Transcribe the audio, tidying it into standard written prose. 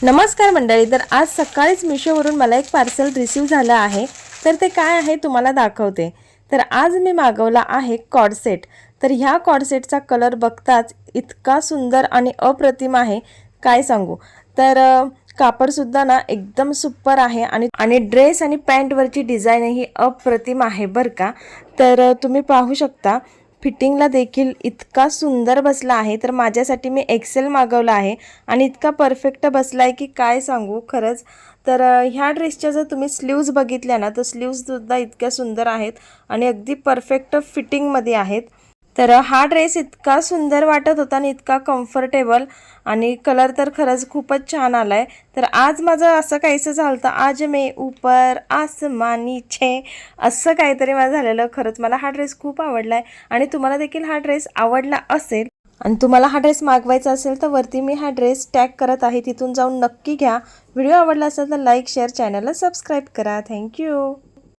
नमस्कार मंडळी, तर आज सकाळीच मिशोवरून मला एक पार्सल रिसीव झालं आहे. तर ते काय आहे तुम्हाला दाखवते. तर आज मी मागवला आहे कॉर्डसेट. तर ह्या कॉर्डसेटचा कलर बघताच इतका सुंदर आणि अप्रतिम आहे, काय सांगू. तर कापडसुद्धा ना एकदम सुपर आहे आणि ड्रेस आणि पॅन्टवरची डिझाईनही अप्रतिम आहे बरं का. तर तुम्ही पाहू शकता फिटिंगला देखील इतका सुंदर बसला आहे. तर माझ्यासाठी मी एक्सेल मागवला आहे आणि इतका परफेक्ट बसला आहे की काय सांगू खरंच. तर ह्या ड्रेसच्या जर तुम्ही स्लीव्ज बघितल्या ना, तर स्लीव्जसुद्धा इतक्या सुंदर आहेत आणि अगदी परफेक्ट फिटिंगमध्ये आहेत. तर हा ड्रेस इतका सुंदर वाटत होता आणि इतका कम्फर्टेबल आणि कलर तर खरंच खूपच छान आला आहे. तर आज माझं असं काहीसं झालं होतं, आज मैं ऊपर आसमानी छे असं काहीतरी माझं झालेलं. खरंच मला हा ड्रेस खूप आवडला आहे आणि तुम्हाला देखील हा ड्रेस आवडला असेल आणि तुम्हाला हा ड्रेस मागवायचा असेल तर वरती मी हा ड्रेस टॅग करत आहे, तिथून जाऊन नक्की घ्या. व्हिडिओ आवडला असेल तर लाईक शेअर, चॅनलला सबस्क्राईब करा. थँक्यू.